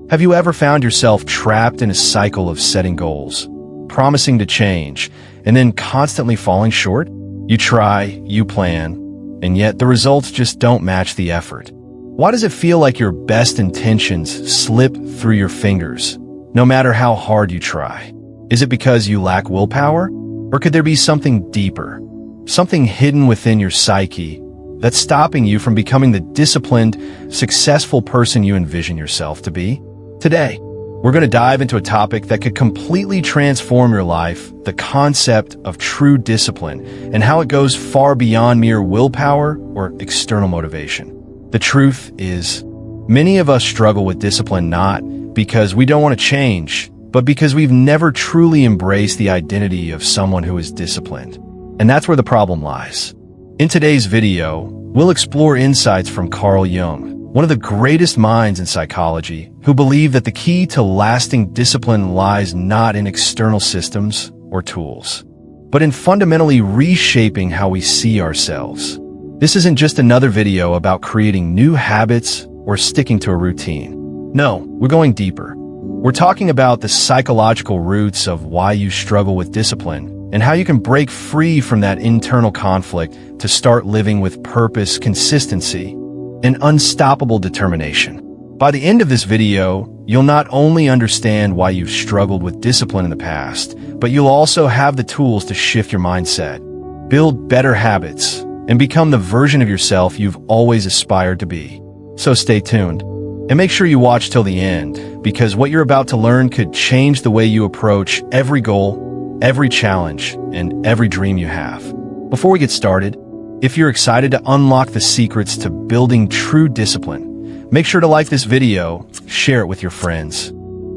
Have you ever found yourself trapped in a cycle of setting goals, promising to change, and then constantly falling short? You try, you plan, and yet the results just don't match the effort. Why does it feel like your best intentions slip through your fingers, no matter how hard you try? Is it because you lack willpower? Or could there be something deeper, something hidden within your psyche that's stopping you from becoming the disciplined, successful person you envision yourself to be? Today, we're going to dive into a topic that could completely transform your life, the concept of true discipline, and how it goes far beyond mere willpower or external motivation. The truth is, many of us struggle with discipline not because we don't want to change, but because we've never truly embraced the identity of someone who is disciplined. And that's where the problem lies. In today's video, we'll explore insights from Carl Jung, one of the greatest minds in psychology, who believed that the key to lasting discipline lies not in external systems or tools, but in fundamentally reshaping how we see ourselves. This isn't just another video about creating new habits or sticking to a routine. No, we're going deeper. We're talking about the psychological roots of why you struggle with discipline and how you can break free from that internal conflict to start living with purpose, consistency, and unstoppable determination. By the end of this video, you'll not only understand why you've struggled with discipline in the past, but you'll also have the tools to shift your mindset, build better habits, and become the version of yourself you've always aspired to be. So stay tuned, and make sure you watch till the end, because what you're about to learn could change the way you approach every goal, every challenge, and every dream you have. Before we get started, if you're excited to unlock the secrets to building true discipline, make sure to like this video, share it with your friends,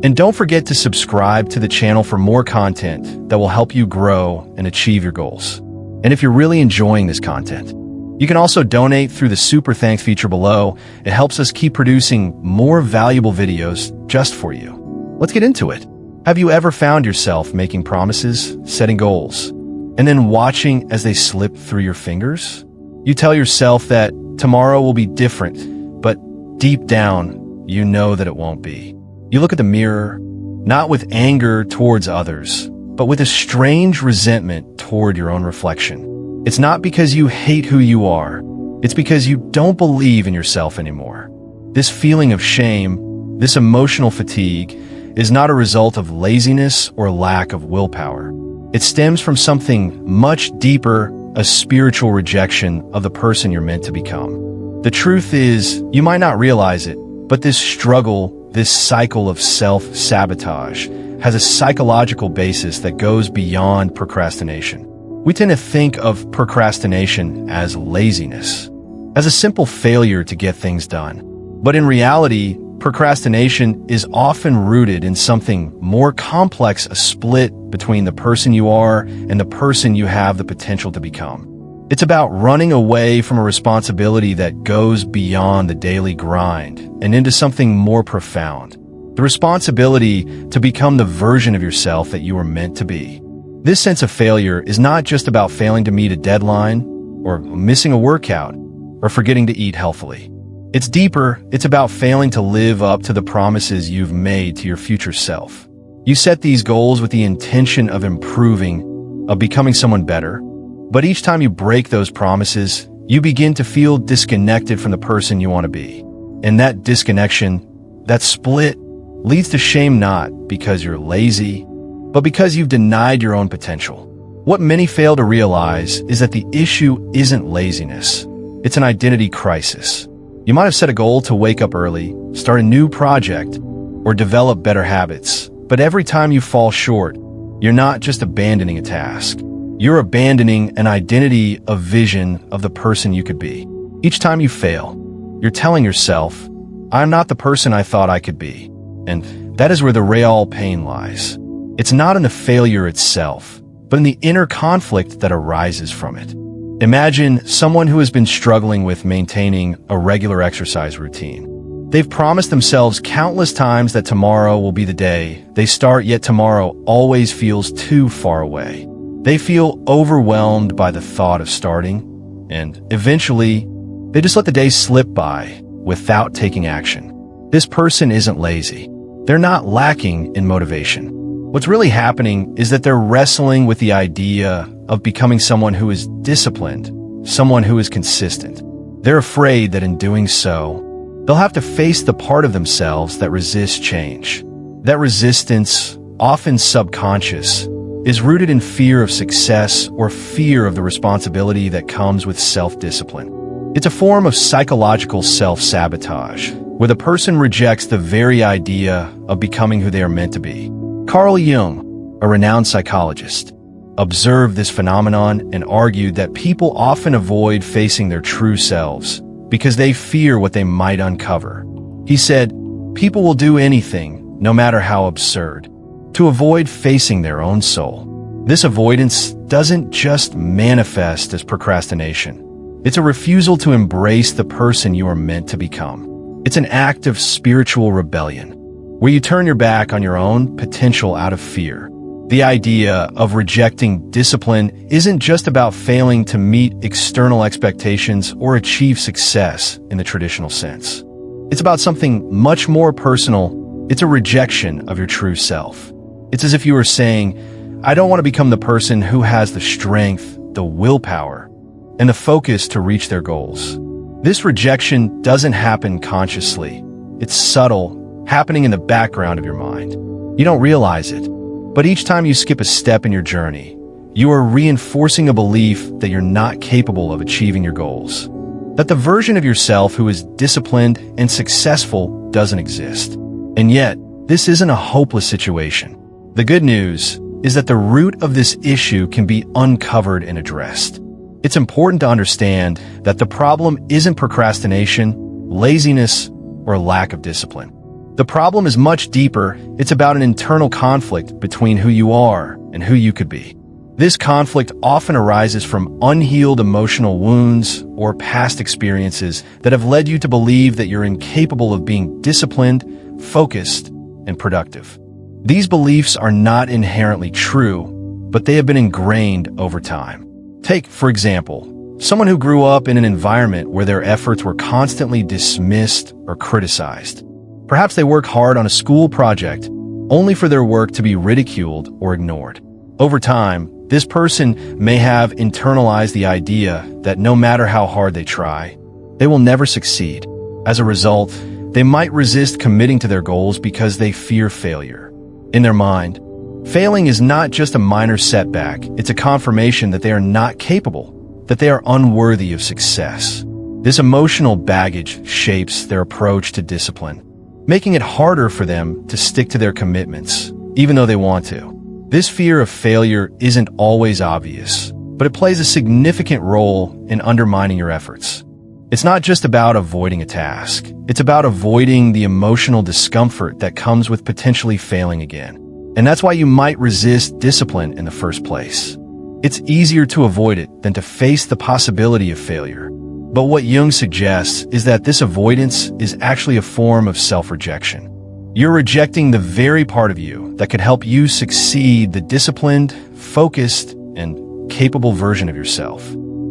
and don't forget to subscribe to the channel for more content that will help you grow and achieve your goals. And if you're really enjoying this content, you can also donate through the Super Thanks feature below. It helps us keep producing more valuable videos just for you. Let's get into it. Have you ever found yourself making promises, setting goals, and then watching as they slip through your fingers? You tell yourself that tomorrow will be different, but deep down, you know that it won't be. You look at the mirror, not with anger towards others, but with a strange resentment toward your own reflection. It's not because you hate who you are, it's because you don't believe in yourself anymore. This feeling of shame, this emotional fatigue, is not a result of laziness or lack of willpower. It stems from something much deeper, a spiritual rejection of the person you're meant to become. The truth is, you might not realize it, but this struggle, this cycle of self-sabotage, has a psychological basis that goes beyond procrastination. We tend to think of procrastination as laziness, as a simple failure to get things done. But in reality, procrastination is often rooted in something more complex, a split between the person you are and the person you have the potential to become. It's about running away from a responsibility that goes beyond the daily grind and into something more profound. The responsibility to become the version of yourself that you were meant to be. This sense of failure is not just about failing to meet a deadline, or missing a workout, or forgetting to eat healthily. It's deeper. It's about failing to live up to the promises you've made to your future self. You set these goals with the intention of improving, of becoming someone better. But each time you break those promises, you begin to feel disconnected from the person you want to be. And that disconnection, that split, leads to shame not because you're lazy, but because you've denied your own potential. What many fail to realize is that the issue isn't laziness. It's an identity crisis. You might have set a goal to wake up early, start a new project, or develop better habits. But every time you fall short, you're not just abandoning a task. You're abandoning an identity, a vision of the person you could be. Each time you fail, you're telling yourself, I'm not the person I thought I could be. And that is where the real pain lies. It's not in the failure itself, but in the inner conflict that arises from it. Imagine someone who has been struggling with maintaining a regular exercise routine. They've promised themselves countless times that tomorrow will be the day they start, yet tomorrow always feels too far away. They feel overwhelmed by the thought of starting, and eventually, they just let the day slip by without taking action. This person isn't lazy. they're not lacking in motivation. What's really happening is that they're wrestling with the idea of becoming someone who is disciplined, someone who is consistent. They're afraid that in doing so, they'll have to face the part of themselves that resists change. That resistance, often subconscious, is rooted in fear of success or fear of the responsibility that comes with self-discipline. It's a form of psychological self-sabotage, where the person rejects the very idea of becoming who they are meant to be. Carl Jung, a renowned psychologist, observed this phenomenon and argued that people often avoid facing their true selves because they fear what they might uncover. He said, "People will do anything, no matter how absurd, to avoid facing their own soul." This avoidance doesn't just manifest as procrastination. It's a refusal to embrace the person you are meant to become. It's an act of spiritual rebellion, where you turn your back on your own potential out of fear. The idea of rejecting discipline isn't just about failing to meet external expectations or achieve success in the traditional sense. It's about something much more personal. It's a rejection of your true self. It's as if you were saying, "I don't want to become the person who has the strength, the willpower, and the focus to reach their goals." This rejection doesn't happen consciously. It's subtle, happening in the background of your mind. You don't realize it. But each time you skip a step in your journey, you are reinforcing a belief that you're not capable of achieving your goals. That the version of yourself who is disciplined and successful doesn't exist. And yet, this isn't a hopeless situation. The good news is that the root of this issue can be uncovered and addressed. It's important to understand that the problem isn't procrastination, laziness, or lack of discipline. The problem is much deeper. It's about an internal conflict between who you are and who you could be. This conflict often arises from unhealed emotional wounds or past experiences that have led you to believe that you're incapable of being disciplined, focused, and productive. These beliefs are not inherently true, but they have been ingrained over time. Take, for example, someone who grew up in an environment where their efforts were constantly dismissed or criticized. Perhaps they work hard on a school project, only for their work to be ridiculed or ignored. Over time, this person may have internalized the idea that no matter how hard they try, they will never succeed. As a result, they might resist committing to their goals because they fear failure. In their mind, failing is not just a minor setback, it's a confirmation that they are not capable, that they are unworthy of success. This emotional baggage shapes their approach to discipline, making it harder for them to stick to their commitments, even though they want to. This fear of failure isn't always obvious, but it plays a significant role in undermining your efforts. It's not just about avoiding a task. It's about avoiding the emotional discomfort that comes with potentially failing again. And that's why you might resist discipline in the first place. It's easier to avoid it than to face the possibility of failure. But what Jung suggests is that this avoidance is actually a form of self-rejection. You're rejecting the very part of you that could help you succeed, the disciplined, focused, and capable version of yourself.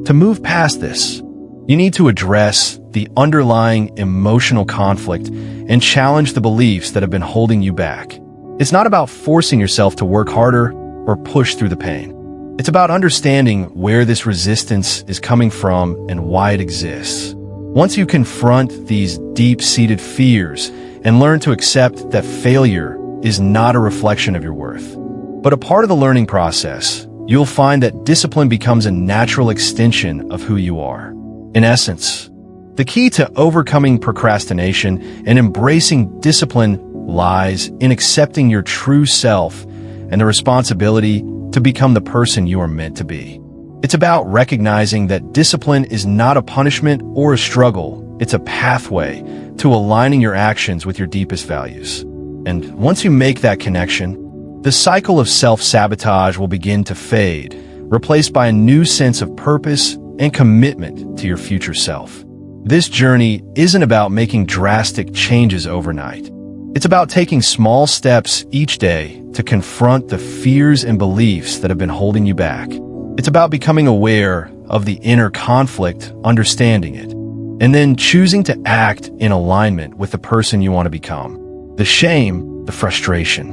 To move past this, you need to address the underlying emotional conflict and challenge the beliefs that have been holding you back. It's not about forcing yourself to work harder or push through the pain. It's about understanding where this resistance is coming from and why it exists. Once you confront these deep-seated fears and learn to accept that failure is not a reflection of your worth, but a part of the learning process, you'll find that discipline becomes a natural extension of who you are. In essence, the key to overcoming procrastination and embracing discipline lies in accepting your true self and the responsibility to become the person you are meant to be. It's about recognizing that discipline is not a punishment or a struggle. It's a pathway to aligning your actions with your deepest values. And once you make that connection, the cycle of self-sabotage will begin to fade, replaced by a new sense of purpose and commitment to your future self. This journey isn't about making drastic changes overnight. It's about taking small steps each day to confront the fears and beliefs that have been holding you back. It's about becoming aware of the inner conflict, understanding it, and then choosing to act in alignment with the person you want to become. The shame, the frustration,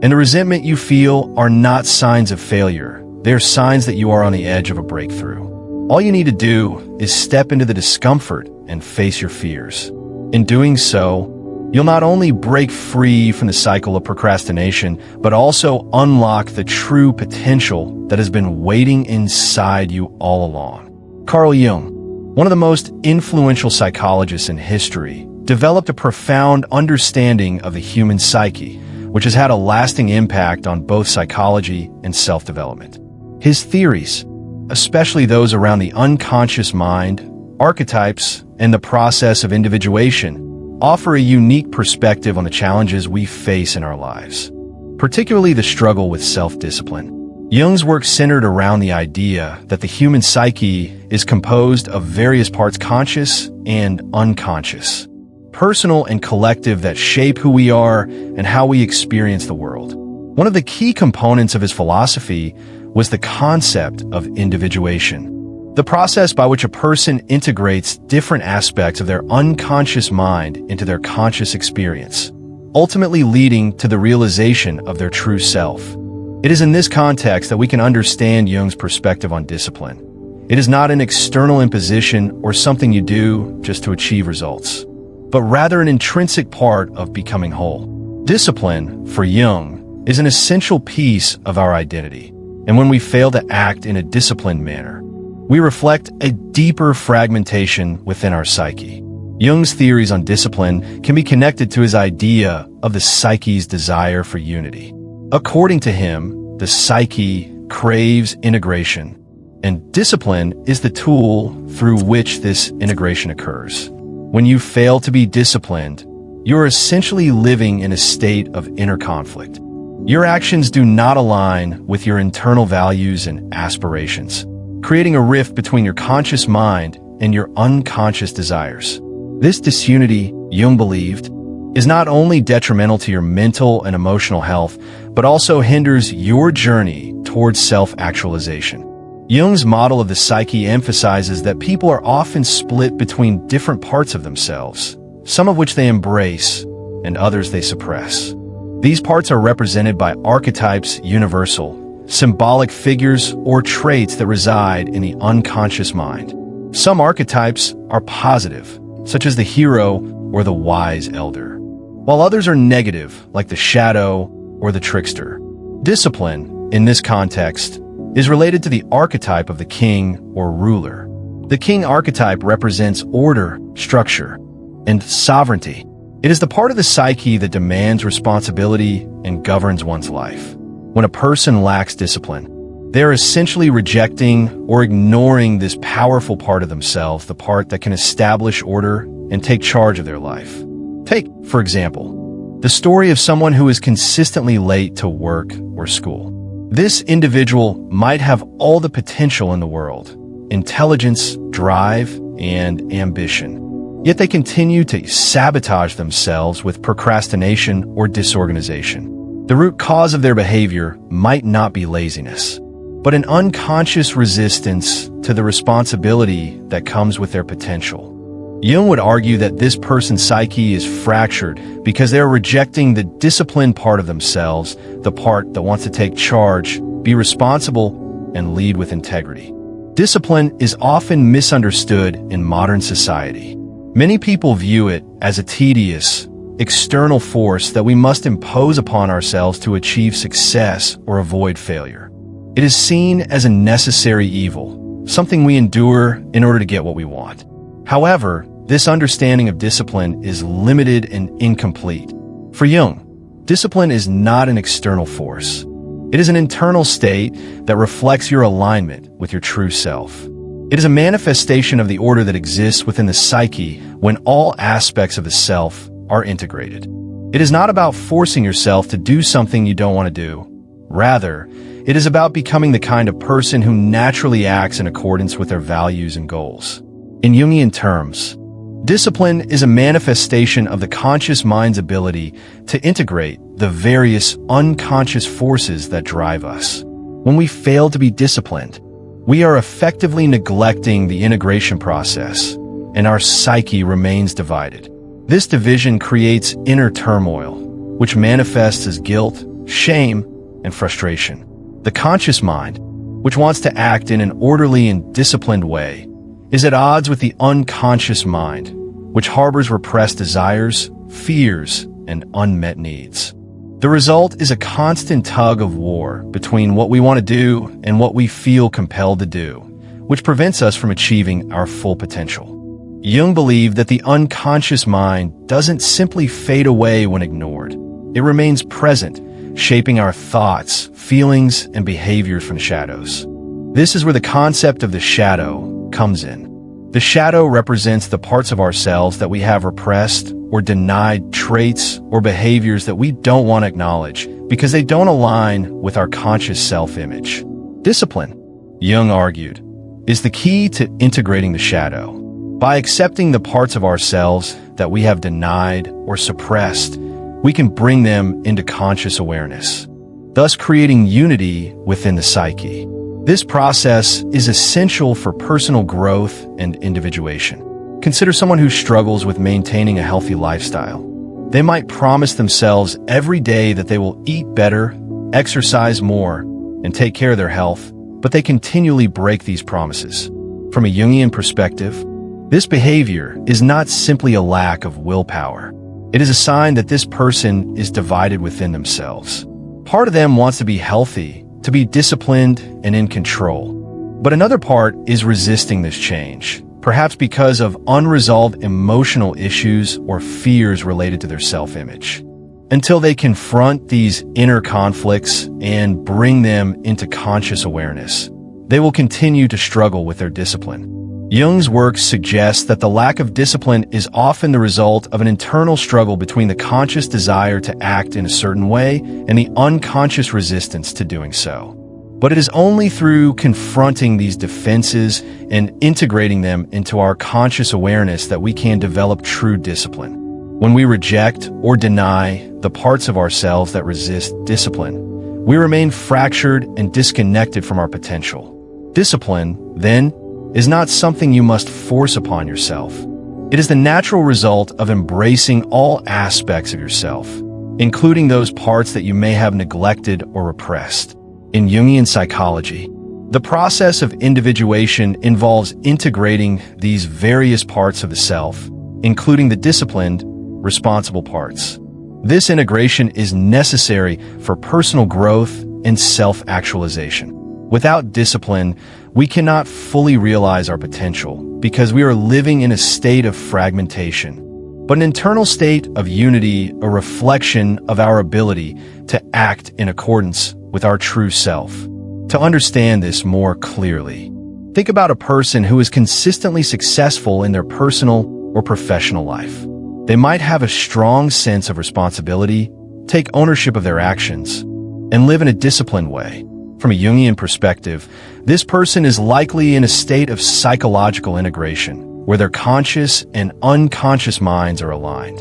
and the resentment you feel are not signs of failure. They're signs that you are on the edge of a breakthrough. All you need to do is step into the discomfort and face your fears. In doing so, you'll not only break free from the cycle of procrastination, but also unlock the true potential that has been waiting inside you all along. Carl Jung, one of the most influential psychologists in history, developed a profound understanding of the human psyche, which has had a lasting impact on both psychology and self-development. His theories, especially those around the unconscious mind, archetypes, and the process of individuation, offer a unique perspective on the challenges we face in our lives, particularly the struggle with self-discipline. Jung's work centered around the idea that the human psyche is composed of various parts, conscious and unconscious, personal and collective, that shape who we are and how we experience the world. One of the key components of his philosophy was the concept of individuation, the process by which a person integrates different aspects of their unconscious mind into their conscious experience, ultimately leading to the realization of their true self. It is in this context that we can understand Jung's perspective on discipline. It is not an external imposition or something you do just to achieve results, but rather an intrinsic part of becoming whole. Discipline, for Jung, is an essential piece of our identity, and when we fail to act in a disciplined manner, we reflect a deeper fragmentation within our psyche. Jung's theories on discipline can be connected to his idea of the psyche's desire for unity. According to him, the psyche craves integration, and discipline is the tool through which this integration occurs. When you fail to be disciplined, you're essentially living in a state of inner conflict. Your actions do not align with your internal values and aspirations, creating a rift between your conscious mind and your unconscious desires. This disunity, Jung believed, is not only detrimental to your mental and emotional health, but also hinders your journey towards self-actualization. Jung's model of the psyche emphasizes that people are often split between different parts of themselves, some of which they embrace and others they suppress. These parts are represented by archetypes, universal, symbolic figures, or traits that reside in the unconscious mind. Some archetypes are positive, such as the hero or the wise elder, while others are negative, like the shadow or the trickster. Discipline, in this context, is related to the archetype of the king or ruler. The king archetype represents order, structure, and sovereignty. It is the part of the psyche that demands responsibility and governs one's life. When a person lacks discipline, they are essentially rejecting or ignoring this powerful part of themselves, the part that can establish order and take charge of their life. Take, for example, the story of someone who is consistently late to work or school. This individual might have all the potential in the world, intelligence, drive, and ambition. Yet they continue to sabotage themselves with procrastination or disorganization. The root cause of their behavior might not be laziness, but an unconscious resistance to the responsibility that comes with their potential. Jung would argue that this person's psyche is fractured because they are rejecting the disciplined part of themselves, the part that wants to take charge, be responsible, and lead with integrity. Discipline is often misunderstood in modern society. Many people view it as a tedious, external force that we must impose upon ourselves to achieve success or avoid failure. It is seen as a necessary evil, something we endure in order to get what we want. However, this understanding of discipline is limited and incomplete. For Jung, discipline is not an external force. It is an internal state that reflects your alignment with your true self. It is a manifestation of the order that exists within the psyche when all aspects of the self are integrated. It is not about forcing yourself to do something you don't want to do. Rather, it is about becoming the kind of person who naturally acts in accordance with their values and goals. In Jungian terms, discipline is a manifestation of the conscious mind's ability to integrate the various unconscious forces that drive us. When we fail to be disciplined, we are effectively neglecting the integration process, and our psyche remains divided. This division creates inner turmoil, which manifests as guilt, shame, and frustration. The conscious mind, which wants to act in an orderly and disciplined way, is at odds with the unconscious mind, which harbors repressed desires, fears, and unmet needs. The result is a constant tug of war between what we want to do and what we feel compelled to do, which prevents us from achieving our full potential. Jung believed that the unconscious mind doesn't simply fade away when ignored. It remains present, shaping our thoughts, feelings, and behaviors from the shadows. This is where the concept of the shadow comes in. The shadow represents the parts of ourselves that we have repressed or denied, traits or behaviors that we don't want to acknowledge because they don't align with our conscious self-image. Discipline, Jung argued, is the key to integrating the shadow. By accepting the parts of ourselves that we have denied or suppressed, we can bring them into conscious awareness, thus creating unity within the psyche. This process is essential for personal growth and individuation. Consider someone who struggles with maintaining a healthy lifestyle. They might promise themselves every day that they will eat better, exercise more, and take care of their health, but they continually break these promises. From a Jungian perspective, this behavior is not simply a lack of willpower. It is a sign that this person is divided within themselves. Part of them wants to be healthy, to be disciplined and in control. But another part is resisting this change, perhaps because of unresolved emotional issues or fears related to their self-image. Until they confront these inner conflicts and bring them into conscious awareness, they will continue to struggle with their discipline. Jung's work suggests that the lack of discipline is often the result of an internal struggle between the conscious desire to act in a certain way and the unconscious resistance to doing so. But it is only through confronting these defenses and integrating them into our conscious awareness that we can develop true discipline. When we reject or deny the parts of ourselves that resist discipline, we remain fractured and disconnected from our potential. Discipline, then, is not something you must force upon yourself. It is the natural result of embracing all aspects of yourself, including those parts that you may have neglected or repressed. In Jungian psychology, the process of individuation involves integrating these various parts of the self, including the disciplined, responsible parts. This integration is necessary for personal growth and self-actualization. Without discipline, we cannot fully realize our potential because we are living in a state of fragmentation. But an internal state of unity, a reflection of our ability to act in accordance with our true self. To understand this more clearly, think about a person who is consistently successful in their personal or professional life. They might have a strong sense of responsibility, take ownership of their actions, and live in a disciplined way. From a Jungian perspective, this person is likely in a state of psychological integration, where their conscious and unconscious minds are aligned.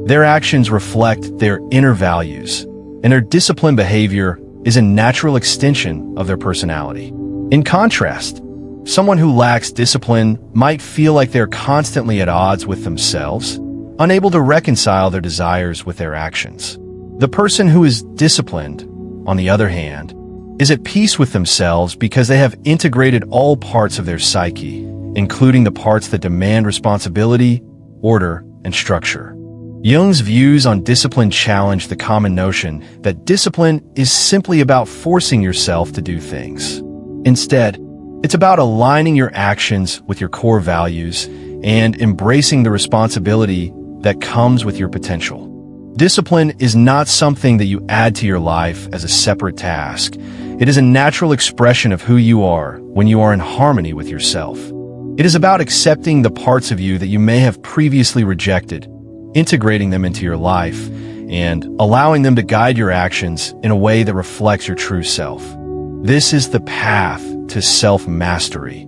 Their actions reflect their inner values, and their disciplined behavior is a natural extension of their personality. In contrast, someone who lacks discipline might feel like they're constantly at odds with themselves, unable to reconcile their desires with their actions. The person who is disciplined, on the other hand, is at peace with themselves because they have integrated all parts of their psyche, including the parts that demand responsibility, order, and structure. Jung's views on discipline challenge the common notion that discipline is simply about forcing yourself to do things. Instead, it's about aligning your actions with your core values and embracing the responsibility that comes with your potential. Discipline is not something that you add to your life as a separate task. It is a natural expression of who you are when you are in harmony with yourself. It is about accepting the parts of you that you may have previously rejected, integrating them into your life, and allowing them to guide your actions in a way that reflects your true self. This is the path to self-mastery,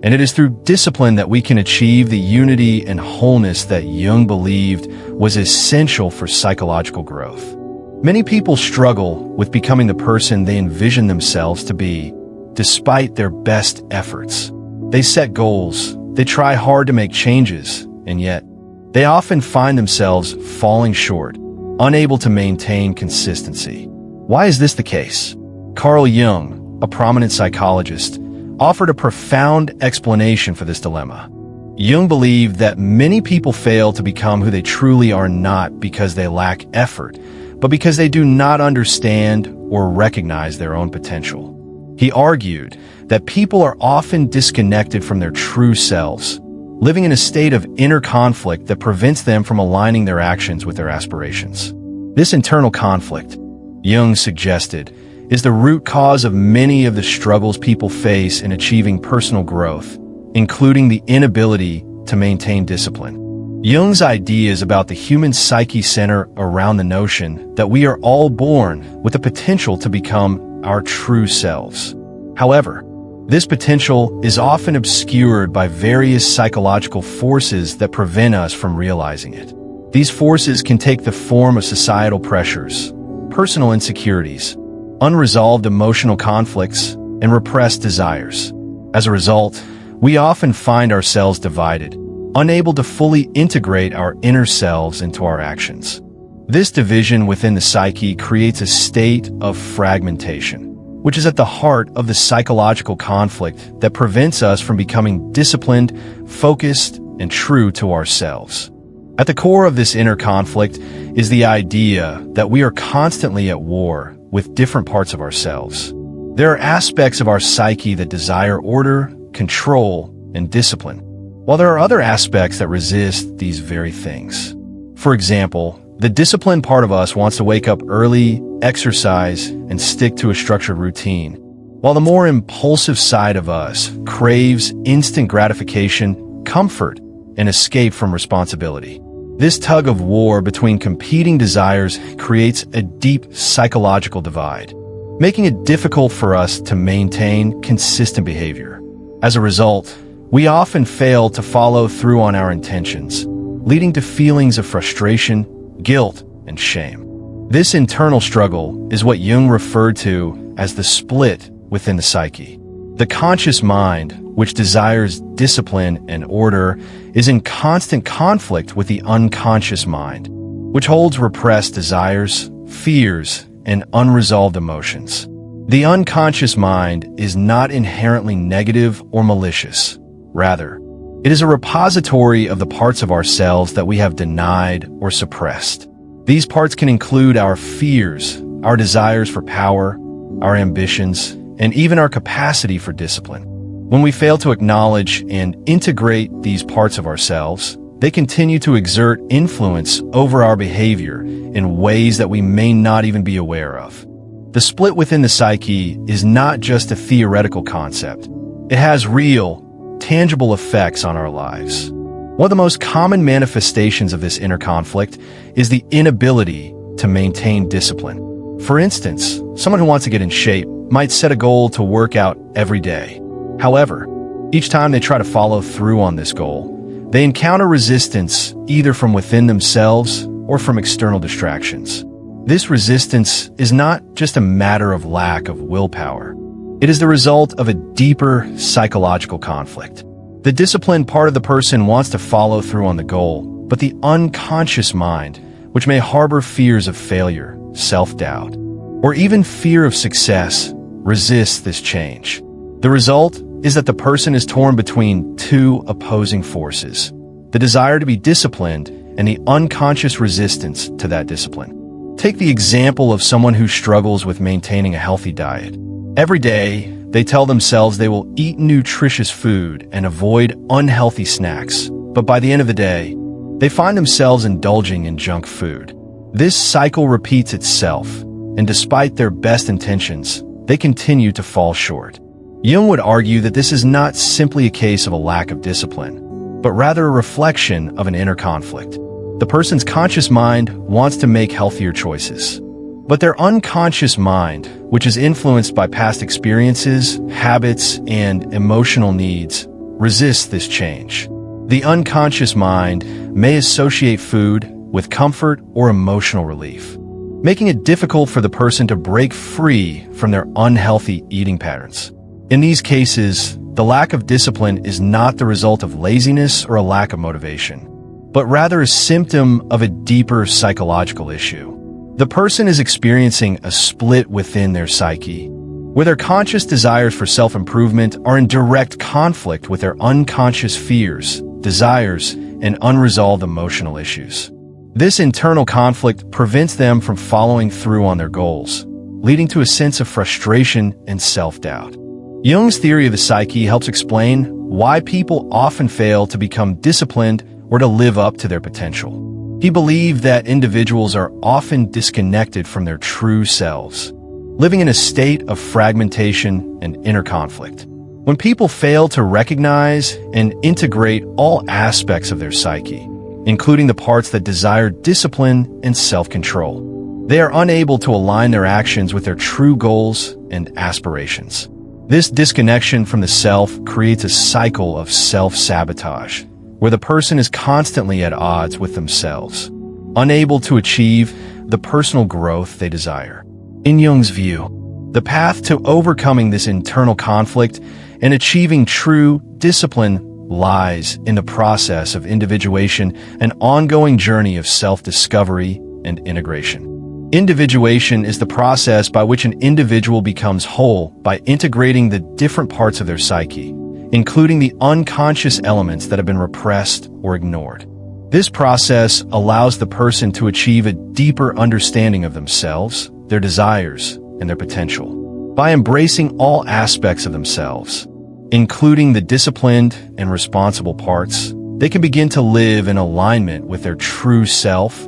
and it is through discipline that we can achieve the unity and wholeness that Jung believed was essential for psychological growth. Many people struggle with becoming the person they envision themselves to be, despite their best efforts. They set goals, they try hard to make changes, and yet, they often find themselves falling short. unable to maintain consistency. Why is this the case? Carl Jung, a prominent psychologist, offered a profound explanation for this dilemma. Jung believed that many people fail to become who they truly are not because they lack effort, but because they do not understand or recognize their own potential. He argued that people are often disconnected from their true selves, living in a state of inner conflict that prevents them from aligning their actions with their aspirations. This internal conflict, Jung suggested, is the root cause of many of the struggles people face in achieving personal growth, including the inability to maintain discipline. Jung's ideas about the human psyche center around the notion that we are all born with the potential to become our true selves. However, this potential is often obscured by various psychological forces that prevent us from realizing it. These forces can take the form of societal pressures, personal insecurities, unresolved emotional conflicts, and repressed desires. As a result, we often find ourselves divided, unable to fully integrate our inner selves into our actions. This division within the psyche creates a state of fragmentation, which is at the heart of the psychological conflict that prevents us from becoming disciplined, focused, and true to ourselves. At the core of this inner conflict is the idea that we are constantly at war with different parts of ourselves. There are aspects of our psyche that desire order, control, and discipline, while there are other aspects that resist these very things. For example, the disciplined part of us wants to wake up early, exercise, and stick to a structured routine, while the more impulsive side of us craves instant gratification, comfort, and escape from responsibility. This tug of war between competing desires creates a deep psychological divide, making it difficult for us to maintain consistent behavior. As a result, we often fail to follow through on our intentions, leading to feelings of frustration, guilt, and shame. This internal struggle is what Jung referred to as the split within the psyche. The conscious mind, which desires discipline and order, is in constant conflict with the unconscious mind, which holds repressed desires, fears, and unresolved emotions. The unconscious mind is not inherently negative or malicious. Rather, it is a repository of the parts of ourselves that we have denied or suppressed. These parts can include our fears, our desires for power, our ambitions, and even our capacity for discipline. When we fail to acknowledge and integrate these parts of ourselves, they continue to exert influence over our behavior in ways that we may not even be aware of. The split within the psyche is not just a theoretical concept. It has real, tangible effects on our lives. One of the most common manifestations of this inner conflict is the inability to maintain discipline. For instance, someone who wants to get in shape might set a goal to work out every day. However, each time they try to follow through on this goal, they encounter resistance either from within themselves or from external distractions. This resistance is not just a matter of lack of willpower. It is the result of a deeper psychological conflict. The disciplined part of the person wants to follow through on the goal, but the unconscious mind, which may harbor fears of failure, self-doubt, or even fear of success, resists this change. The result is that the person is torn between two opposing forces: the desire to be disciplined and the unconscious resistance to that discipline. Take the example of someone who struggles with maintaining a healthy diet. Every day, they tell themselves they will eat nutritious food and avoid unhealthy snacks, but by the end of the day, they find themselves indulging in junk food. This cycle repeats itself, and despite their best intentions, they continue to fall short. Jung would argue that this is not simply a case of a lack of discipline, but rather a reflection of an inner conflict. The person's conscious mind wants to make healthier choices, but their unconscious mind, which is influenced by past experiences, habits, and emotional needs, resists this change. The unconscious mind may associate food with comfort or emotional relief, making it difficult for the person to break free from their unhealthy eating patterns. In these cases, the lack of discipline is not the result of laziness or a lack of motivation. but rather a symptom of a deeper psychological issue. The person is experiencing a split within their psyche, where their conscious desires for self-improvement are in direct conflict with their unconscious fears, desires, and unresolved emotional issues. This internal conflict prevents them from following through on their goals, leading to a sense of frustration and self-doubt. Jung's theory of the psyche helps explain why people often fail to become disciplined or to live up to their potential. He believed that individuals are often disconnected from their true selves, living in a state of fragmentation and inner conflict. When people fail to recognize and integrate all aspects of their psyche, including the parts that desire discipline and self-control, they are unable to align their actions with their true goals and aspirations. This disconnection from the self creates a cycle of self-sabotage, where the person is constantly at odds with themselves, unable to achieve the personal growth they desire. In Jung's view, the path to overcoming this internal conflict and achieving true discipline lies in the process of individuation, an ongoing journey of self-discovery and integration. Individuation is the process by which an individual becomes whole by integrating the different parts of their psyche, including the unconscious elements that have been repressed or ignored. This process allows the person to achieve a deeper understanding of themselves, their desires, and their potential. By embracing all aspects of themselves, including the disciplined and responsible parts, they can begin to live in alignment with their true self,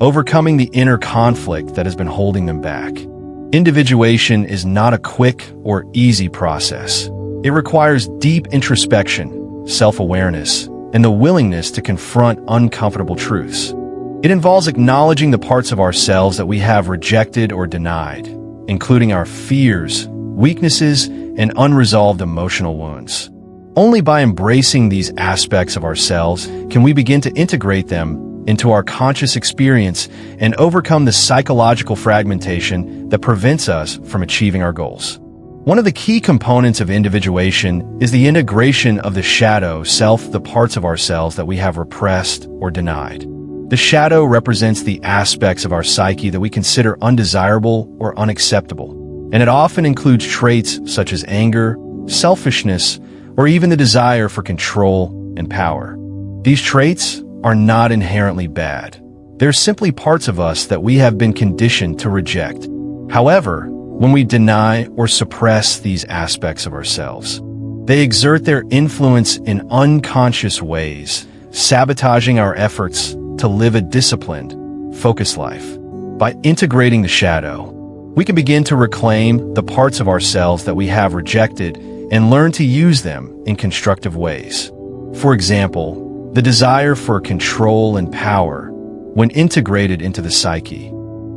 overcoming the inner conflict that has been holding them back. Individuation is not a quick or easy process. It requires deep introspection, self-awareness, and the willingness to confront uncomfortable truths. It involves acknowledging the parts of ourselves that we have rejected or denied, including our fears, weaknesses, and unresolved emotional wounds. Only by embracing these aspects of ourselves can we begin to integrate them into our conscious experience and overcome the psychological fragmentation that prevents us from achieving our goals. One of the key components of individuation is the integration of the shadow self, the parts of ourselves that we have repressed or denied. The shadow represents the aspects of our psyche that we consider undesirable or unacceptable, and it often includes traits such as anger, selfishness, or even the desire for control and power. These traits are not inherently bad. They're simply parts of us that we have been conditioned to reject. However, when we deny or suppress these aspects of ourselves, they exert their influence in unconscious ways, sabotaging our efforts to live a disciplined, focused life. By integrating the shadow, we can begin to reclaim the parts of ourselves that we have rejected and learn to use them in constructive ways. For example, the desire for control and power, when integrated into the psyche,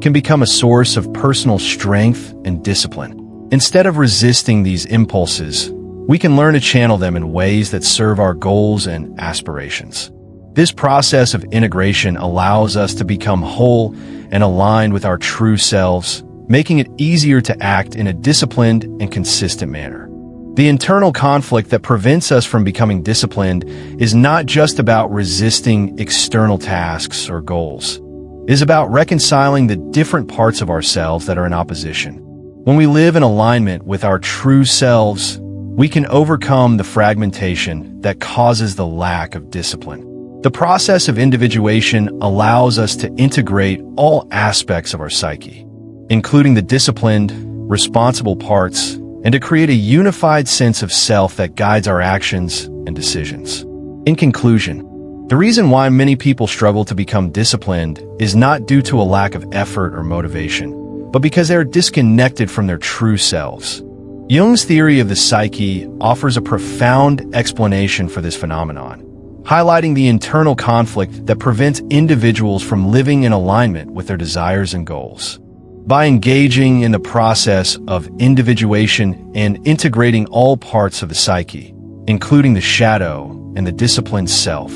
can become a source of personal strength and discipline. Instead of resisting these impulses, we can learn to channel them in ways that serve our goals and aspirations. This process of integration allows us to become whole and aligned with our true selves, making it easier to act in a disciplined and consistent manner. The internal conflict that prevents us from becoming disciplined is not just about resisting external tasks or goals. It is about reconciling the different parts of ourselves that are in opposition. When we live in alignment with our true selves, we can overcome the fragmentation that causes the lack of discipline. The process of individuation allows us to integrate all aspects of our psyche, including the disciplined, responsible parts, and to create a unified sense of self that guides our actions and decisions. In conclusion, the reason why many people struggle to become disciplined is not due to a lack of effort or motivation, but because they are disconnected from their true selves. Jung's theory of the psyche offers a profound explanation for this phenomenon, highlighting the internal conflict that prevents individuals from living in alignment with their desires and goals. By engaging in the process of individuation and integrating all parts of the psyche, including the shadow and the disciplined self,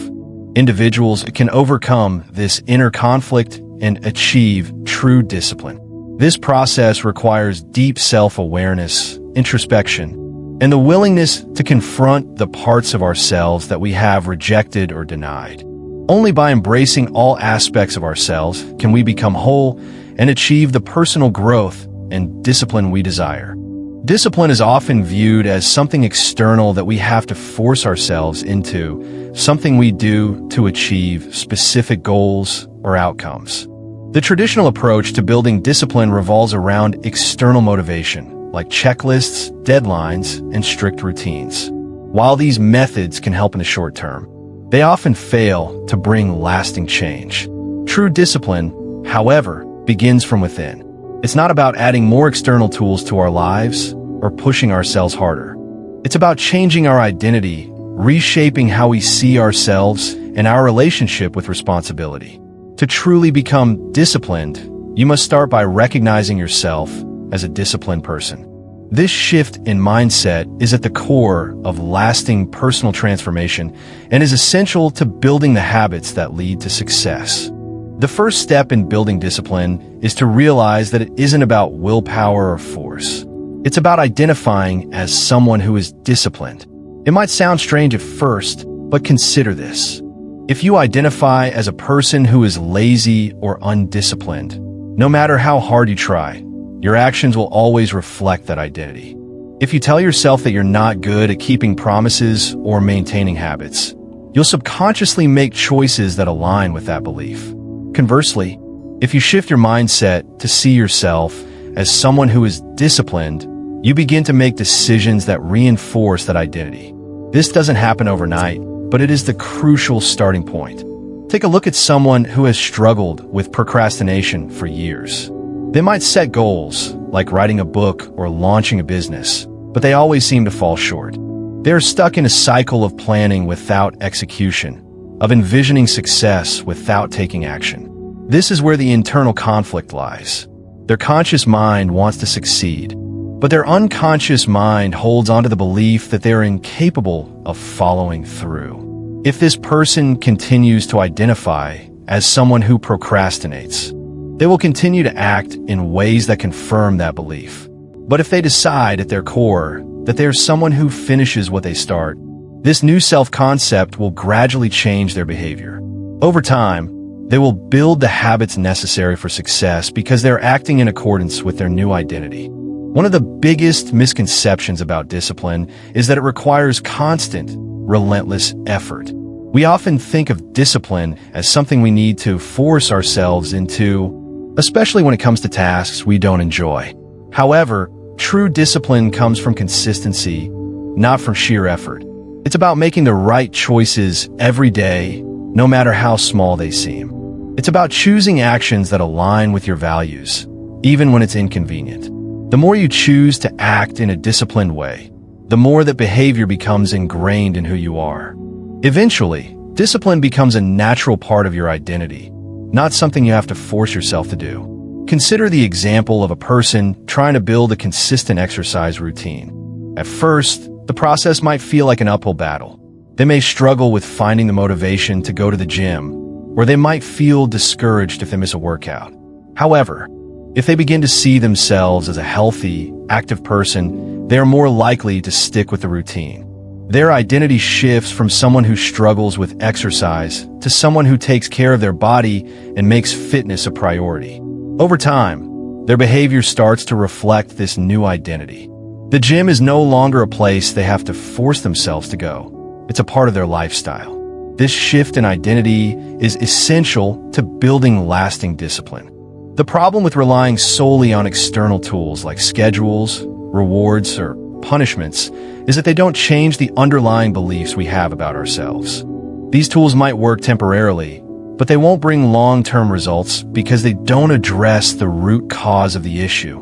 individuals can overcome this inner conflict and achieve true discipline. This process requires deep self-awareness, introspection, and the willingness to confront the parts of ourselves that we have rejected or denied. Only by embracing all aspects of ourselves can we become whole and achieve the personal growth and discipline we desire. Discipline is often viewed as something external that we have to force ourselves into, something we do to achieve specific goals or outcomes. The traditional approach to building discipline revolves around external motivation, like checklists, deadlines, and strict routines. While these methods can help in the short term, they often fail to bring lasting change. True discipline, however, begins from within. It's not about adding more external tools to our lives or pushing ourselves harder. It's about changing our identity, reshaping how we see ourselves and our relationship with responsibility. To truly become disciplined, you must start by recognizing yourself as a disciplined person. This shift in mindset is at the core of lasting personal transformation and is essential to building the habits that lead to success. The first step in building discipline is to realize that it isn't about willpower or force. It's about identifying as someone who is disciplined. It might sound strange at first, but consider this. If you identify as a person who is lazy or undisciplined, no matter how hard you try, your actions will always reflect that identity. If you tell yourself that you're not good at keeping promises or maintaining habits, you'll subconsciously make choices that align with that belief. Conversely, if you shift your mindset to see yourself as someone who is disciplined, you begin to make decisions that reinforce that identity. This doesn't happen overnight, but it is the crucial starting point. Take a look at someone who has struggled with procrastination for years. They might set goals, like writing a book or launching a business, but they always seem to fall short. They're stuck in a cycle of planning without execution, of envisioning success without taking action. This is where the internal conflict lies. Their conscious mind wants to succeed, but their unconscious mind holds onto the belief that they're incapable of following through. If this person continues to identify as someone who procrastinates, they will continue to act in ways that confirm that belief. But if they decide at their core that they're someone who finishes what they start, this new self-concept will gradually change their behavior. Over time, they will build the habits necessary for success because they're acting in accordance with their new identity. One of the biggest misconceptions about discipline is that it requires constant, relentless effort. We often think of discipline as something we need to force ourselves into, especially when it comes to tasks we don't enjoy. However, true discipline comes from consistency, not from sheer effort. It's about making the right choices every day, no matter how small they seem. It's about choosing actions that align with your values, even when it's inconvenient. The more you choose to act in a disciplined way, the more that behavior becomes ingrained in who you are. Eventually, discipline becomes a natural part of your identity, not something you have to force yourself to do. Consider the example of a person trying to build a consistent exercise routine. At first, the process might feel like an uphill battle. They may struggle with finding the motivation to go to the gym, or they might feel discouraged if they miss a workout. However, if they begin to see themselves as a healthy, active person, they are more likely to stick with the routine. Their identity shifts from someone who struggles with exercise to someone who takes care of their body and makes fitness a priority. Over time, their behavior starts to reflect this new identity. The gym is no longer a place they have to force themselves to go. It's a part of their lifestyle. This shift in identity is essential to building lasting discipline. The problem with relying solely on external tools like schedules, rewards, or punishments is that they don't change the underlying beliefs we have about ourselves. These tools might work temporarily, but they won't bring long-term results because they don't address the root cause of the issue,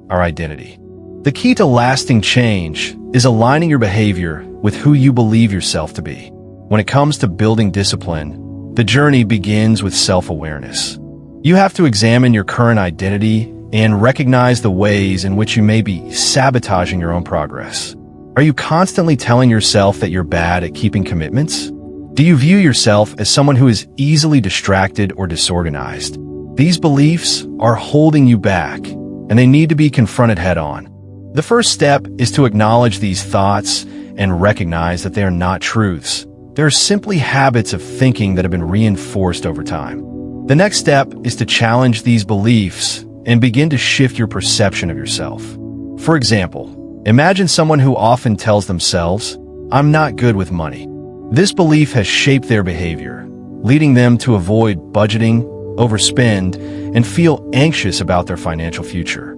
our identity. The key to lasting change is aligning your behavior with who you believe yourself to be. When it comes to building discipline, the journey begins with self-awareness. You have to examine your current identity and recognize the ways in which you may be sabotaging your own progress. Are you constantly telling yourself that you're bad at keeping commitments? Do you view yourself as someone who is easily distracted or disorganized? These beliefs are holding you back, and they need to be confronted head-on. The first step is to acknowledge these thoughts and recognize that they are not truths. They're simply habits of thinking that have been reinforced over time. The next step is to challenge these beliefs and begin to shift your perception of yourself. For example, imagine someone who often tells themselves, "I'm not good with money." This belief has shaped their behavior, leading them to avoid budgeting, overspend, and feel anxious about their financial future.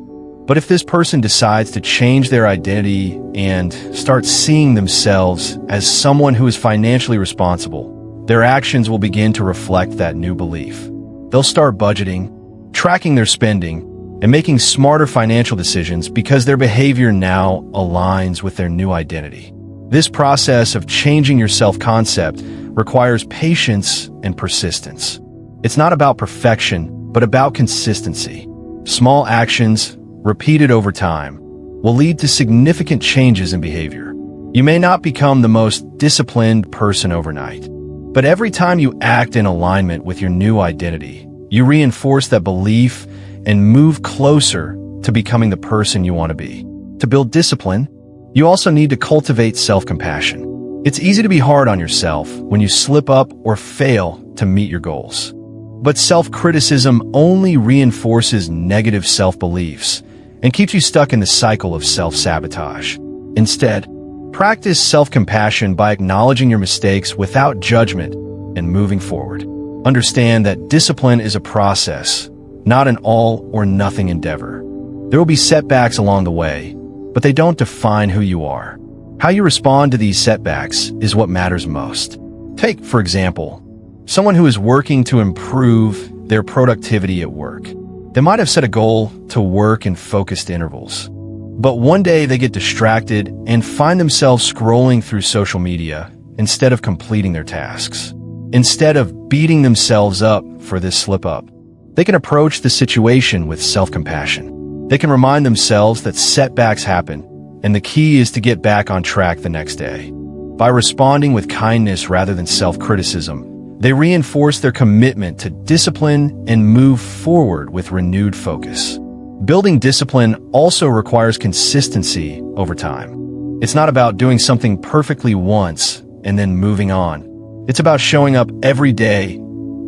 But if this person decides to change their identity and start seeing themselves as someone who is financially responsible, their actions will begin to reflect that new belief. They'll start budgeting, tracking their spending, and making smarter financial decisions because their behavior now aligns with their new identity. This process of changing your self-concept requires patience and persistence. It's not about perfection, but about consistency. Small actions, repeated over time, will lead to significant changes in behavior. You may not become the most disciplined person overnight, but every time you act in alignment with your new identity, you reinforce that belief and move closer to becoming the person you want to be. To build discipline, you also need to cultivate self-compassion. It's easy to be hard on yourself when you slip up or fail to meet your goals. But self-criticism only reinforces negative self-beliefs and keeps you stuck in the cycle of self-sabotage. Instead, practice self-compassion by acknowledging your mistakes without judgment and moving forward. Understand that discipline is a process, not an all-or-nothing endeavor. There will be setbacks along the way, but they don't define who you are. How you respond to these setbacks is what matters most. Take, for example, someone who is working to improve their productivity at work. They might have set a goal to work in focused intervals, but one day they get distracted and find themselves scrolling through social media instead of completing their tasks. Instead of beating themselves up for this slip-up, they can approach the situation with self-compassion. They can remind themselves that setbacks happen, and the key is to get back on track the next day. By responding with kindness rather than self-criticism, they reinforce their commitment to discipline and move forward with renewed focus. Building discipline also requires consistency over time. It's not about doing something perfectly once and then moving on. It's about showing up every day,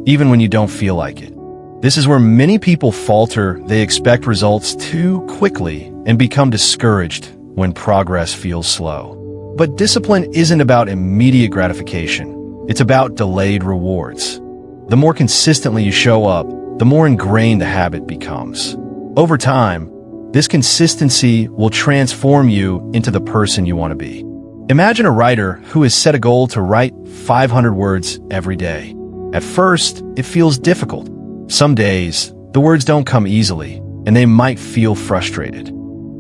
even when you don't feel like it. This is where many people falter. They expect results too quickly and become discouraged when progress feels slow. But discipline isn't about immediate gratification. It's about delayed rewards. The more consistently you show up, the more ingrained the habit becomes. Over time, this consistency will transform you into the person you want to be. Imagine a writer who has set a goal to write 500 words every day. At first, it feels difficult. Some days, the words don't come easily, and they might feel frustrated.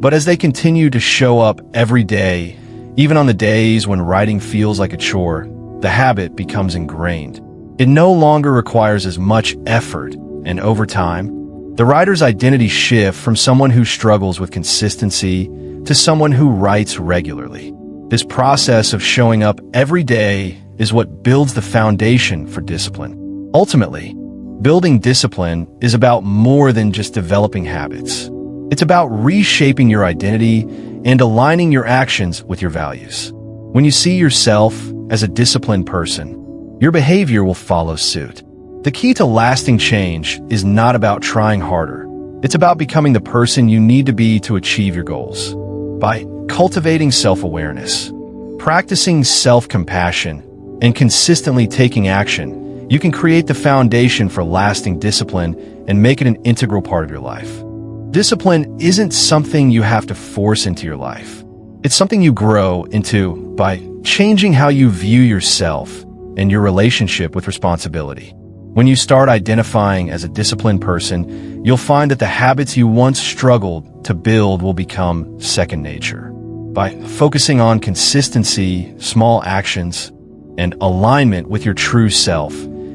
But as they continue to show up every day, even on the days when writing feels like a chore, the habit becomes ingrained. It no longer requires as much effort, and over time, the writer's identity shifts from someone who struggles with consistency to someone who writes regularly. This process of showing up every day is what builds the foundation for discipline. Ultimately, building discipline is about more than just developing habits. It's about reshaping your identity and aligning your actions with your values. When you see yourself as a disciplined person, your behavior will follow suit. The key to lasting change is not about trying harder. It's about becoming the person you need to be to achieve your goals. By cultivating self-awareness, practicing self-compassion, and consistently taking action, you can create the foundation for lasting discipline and make it an integral part of your life. Discipline isn't something you have to force into your life. It's something you grow into by changing how you view yourself and your relationship with responsibility. When you start identifying as a disciplined person, you'll find that the habits you once struggled to build will become second nature. By focusing on consistency, small actions, and alignment with your true self,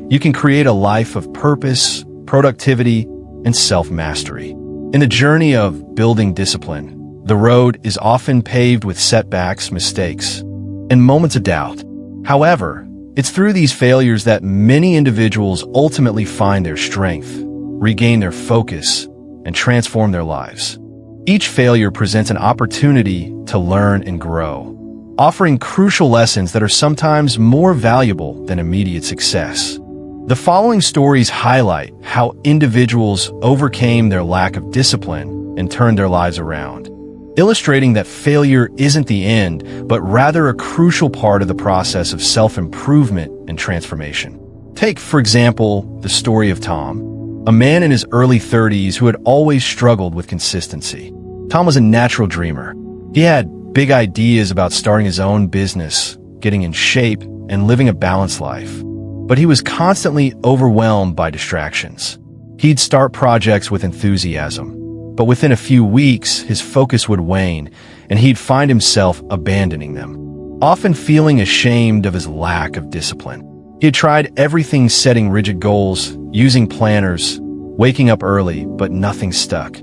you can create a life of purpose, productivity, and self-mastery. In the journey of building discipline, the road is often paved with setbacks, mistakes, and moments of doubt. However, it's through these failures that many individuals ultimately find their strength, regain their focus, and transform their lives. Each failure presents an opportunity to learn and grow, offering crucial lessons that are sometimes more valuable than immediate success. The following stories highlight how individuals overcame their lack of discipline and turned their lives around, illustrating that failure isn't the end, but rather a crucial part of the process of self-improvement and transformation. Take, for example, the story of Tom, a man in his early 30s who had always struggled with consistency. Tom was a natural dreamer. He had big ideas about starting his own business, getting in shape, and living a balanced life. But he was constantly overwhelmed by distractions. He'd start projects with enthusiasm, but within a few weeks, his focus would wane, and he'd find himself abandoning them, often feeling ashamed of his lack of discipline. He had tried everything, setting rigid goals, using planners, waking up early, but nothing stuck.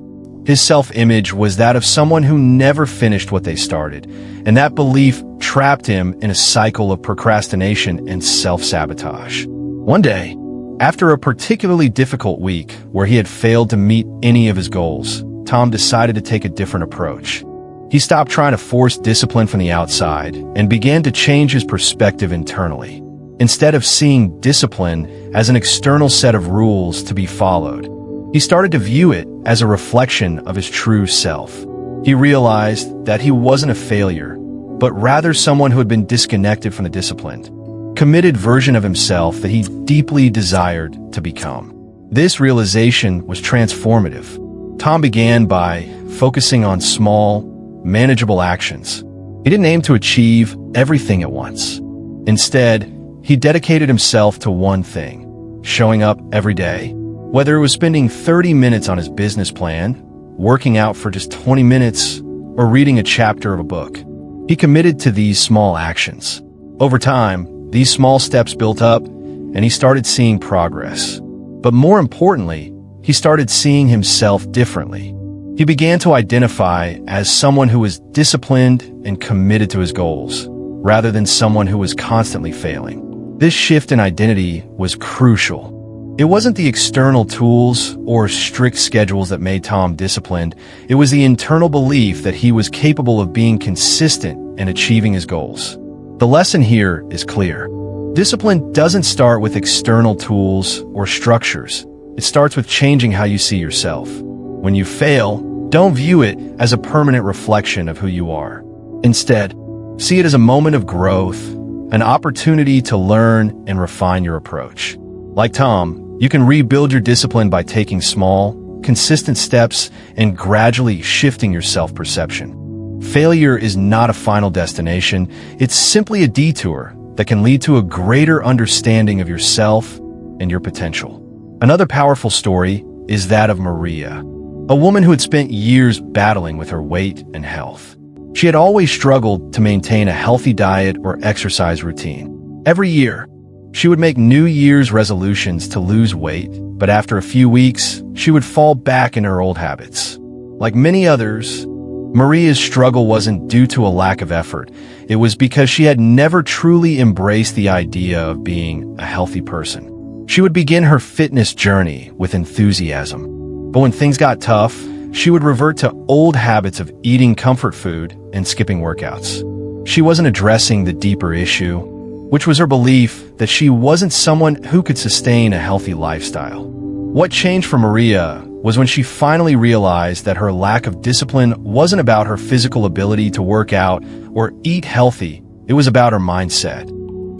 His self-image was that of someone who never finished what they started, and that belief trapped him in a cycle of procrastination and self-sabotage. One day, after a particularly difficult week where he had failed to meet any of his goals, Tom decided to take a different approach. He stopped trying to force discipline from the outside and began to change his perspective internally. Instead of seeing discipline as an external set of rules to be followed, he started to view it as a reflection of his true self. He realized that he wasn't a failure, but rather someone who had been disconnected from the disciplined, committed version of himself that he deeply desired to become. This realization was transformative. Tom began by focusing on small, manageable actions. He didn't aim to achieve everything at once. Instead, he dedicated himself to one thing, showing up every day. Whether it was spending 30 minutes on his business plan, working out for just 20 minutes, or reading a chapter of a book, he committed to these small actions. Over time, these small steps built up, and he started seeing progress. But more importantly, he started seeing himself differently. He began to identify as someone who was disciplined and committed to his goals, rather than someone who was constantly failing. This shift in identity was crucial. It wasn't the external tools or strict schedules that made Tom disciplined. It was the internal belief that he was capable of being consistent and achieving his goals. The lesson here is clear. Discipline doesn't start with external tools or structures. It starts with changing how you see yourself. When you fail, don't view it as a permanent reflection of who you are. Instead, see it as a moment of growth, an opportunity to learn and refine your approach. Like Tom, you can rebuild your discipline by taking small, consistent steps and gradually shifting your self-perception. Failure is not a final destination. It's simply a detour that can lead to a greater understanding of yourself and your potential. Another powerful story is that of Maria, a woman who had spent years battling with her weight and health. She had always struggled to maintain a healthy diet or exercise routine. Every year, she would make New Year's resolutions to lose weight, but after a few weeks, she would fall back in her old habits. Like many others, Maria's struggle wasn't due to a lack of effort. It was because she had never truly embraced the idea of being a healthy person. She would begin her fitness journey with enthusiasm, but when things got tough, she would revert to old habits of eating comfort food and skipping workouts. She wasn't addressing the deeper issue, which was her belief that she wasn't someone who could sustain a healthy lifestyle. What changed for Maria was when she finally realized that her lack of discipline wasn't about her physical ability to work out or eat healthy. It was about her mindset.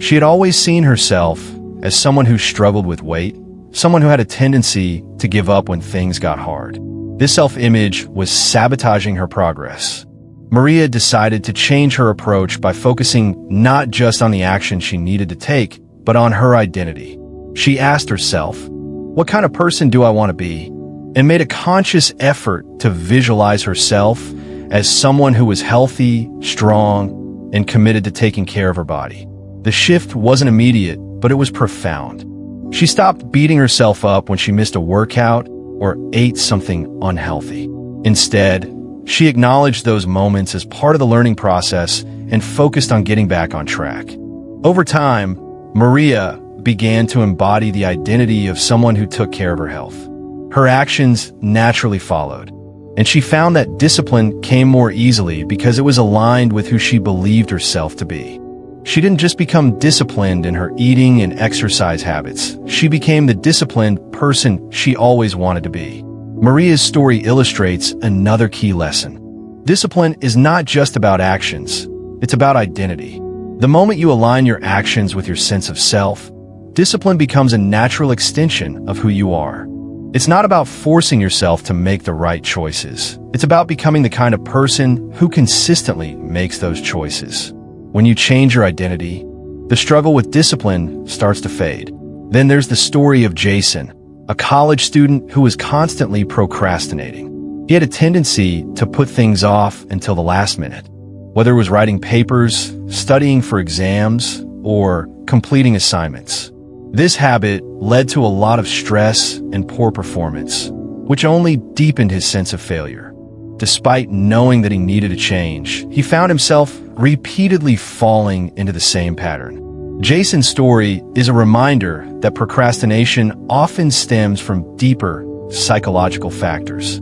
She had always seen herself as someone who struggled with weight, someone who had a tendency to give up when things got hard. This self-image was sabotaging her progress. Maria decided to change her approach by focusing not just on the action she needed to take, but on her identity. She asked herself, "What kind of person do I want to be?" and made a conscious effort to visualize herself as someone who was healthy, strong, and committed to taking care of her body. The shift wasn't immediate, but it was profound. She stopped beating herself up when she missed a workout or ate something unhealthy. Instead, she acknowledged those moments as part of the learning process and focused on getting back on track. Over time, Maria began to embody the identity of someone who took care of her health. Her actions naturally followed. And she found that discipline came more easily because it was aligned with who she believed herself to be. She didn't just become disciplined in her eating and exercise habits. She became the disciplined person she always wanted to be. Maria's story illustrates another key lesson. Discipline is not just about actions. It's about identity. The moment you align your actions with your sense of self, discipline becomes a natural extension of who you are. It's not about forcing yourself to make the right choices. It's about becoming the kind of person who consistently makes those choices. When you change your identity, the struggle with discipline starts to fade. Then there's the story of Jason, a college student who was constantly procrastinating. He had a tendency to put things off until the last minute, whether it was writing papers, studying for exams, or completing assignments. This habit led to a lot of stress and poor performance, which only deepened his sense of failure. Despite knowing that he needed a change, he found himself repeatedly falling into the same pattern. Jason's story is a reminder that procrastination often stems from deeper psychological factors,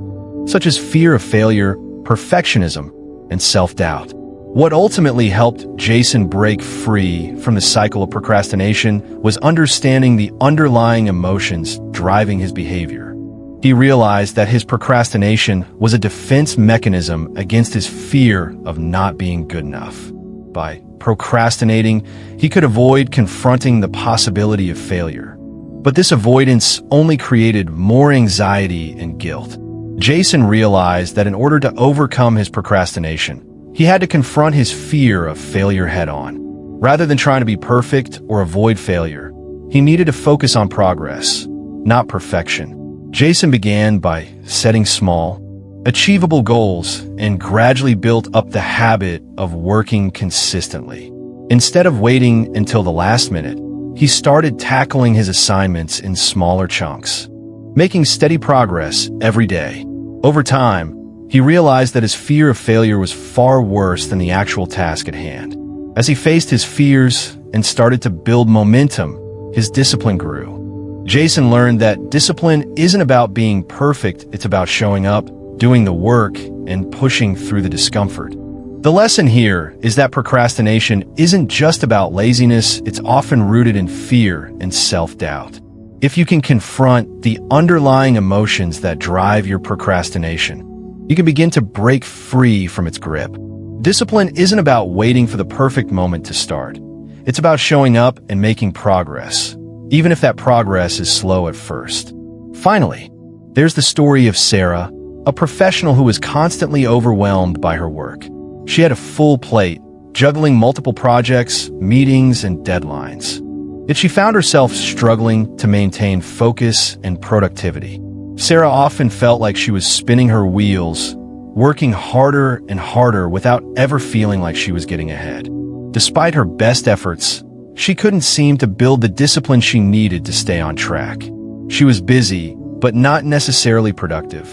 such as fear of failure, perfectionism, and self-doubt. What ultimately helped Jason break free from the cycle of procrastination was understanding the underlying emotions driving his behavior. He realized that his procrastination was a defense mechanism against his fear of not being good enough. By procrastinating, he could avoid confronting the possibility of failure. But this avoidance only created more anxiety and guilt. Jason realized that in order to overcome his procrastination, he had to confront his fear of failure head-on. Rather than trying to be perfect or avoid failure, he needed to focus on progress, not perfection. Jason began by setting small, achievable goals and gradually built up the habit of working consistently. Instead of waiting until the last minute, he started tackling his assignments in smaller chunks, making steady progress every day. Over time, he realized that his fear of failure was far worse than the actual task at hand. As he faced his fears and started to build momentum, his discipline grew. Jason learned that discipline isn't about being perfect, it's about showing up, doing the work, and pushing through the discomfort. The lesson here is that procrastination isn't just about laziness, it's often rooted in fear and self-doubt. If you can confront the underlying emotions that drive your procrastination, you can begin to break free from its grip. Discipline isn't about waiting for the perfect moment to start. It's about showing up and making progress, even if that progress is slow at first. Finally, there's the story of Sarah, a professional who was constantly overwhelmed by her work. She had a full plate, juggling multiple projects, meetings, and deadlines. Yet she found herself struggling to maintain focus and productivity. Sarah often felt like she was spinning her wheels, working harder and harder without ever feeling like she was getting ahead. Despite her best efforts, she couldn't seem to build the discipline she needed to stay on track. She was busy, but not necessarily productive.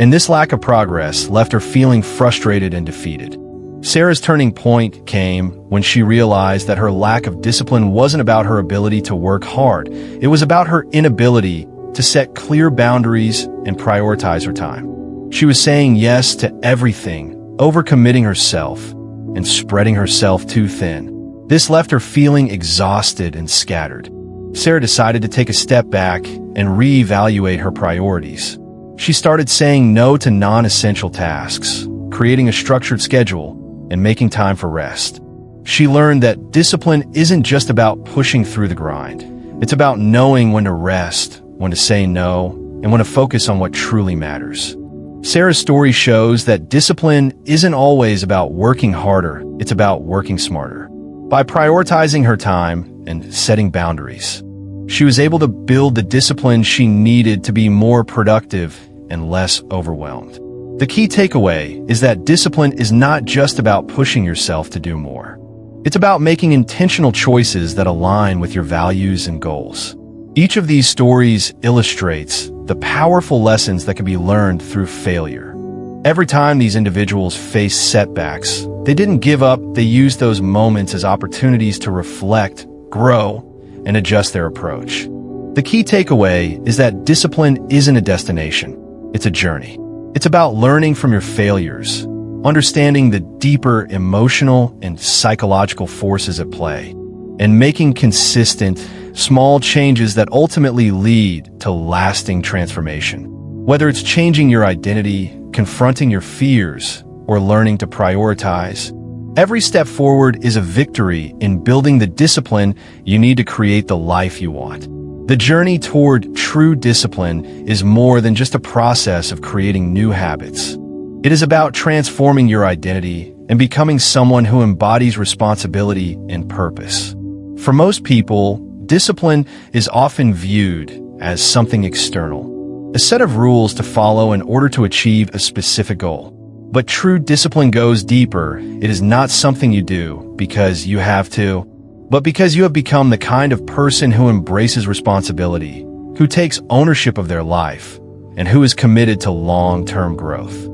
And this lack of progress left her feeling frustrated and defeated. Sarah's turning point came when she realized that her lack of discipline wasn't about her ability to work hard. It was about her inability to set clear boundaries and prioritize her time. She was saying yes to everything, overcommitting herself, and spreading herself too thin. This left her feeling exhausted and scattered. Sarah decided to take a step back and reevaluate her priorities. She started saying no to non-essential tasks, creating a structured schedule, and making time for rest. She learned that discipline isn't just about pushing through the grind. It's about knowing when to rest, when to say no, and when to focus on what truly matters. Sarah's story shows that discipline isn't always about working harder, it's about working smarter. By prioritizing her time and setting boundaries, she was able to build the discipline she needed to be more productive and less overwhelmed. The key takeaway is that discipline is not just about pushing yourself to do more. It's about making intentional choices that align with your values and goals. Each of these stories illustrates the powerful lessons that can be learned through failure. Every time these individuals faced setbacks, they didn't give up, they used those moments as opportunities to reflect, grow, and adjust their approach. The key takeaway is that discipline isn't a destination, it's a journey. It's about learning from your failures, understanding the deeper emotional and psychological forces at play, and making consistent, small changes that ultimately lead to lasting transformation. Whether it's changing your identity, confronting your fears, or learning to prioritize, every step forward is a victory in building the discipline you need to create the life you want. The journey toward true discipline is more than just a process of creating new habits. It is about transforming your identity and becoming someone who embodies responsibility and purpose. For most people, discipline is often viewed as something external, a set of rules to follow in order to achieve a specific goal. But true discipline goes deeper. It is not something you do because you have to, but because you have become the kind of person who embraces responsibility, who takes ownership of their life, and who is committed to long-term growth.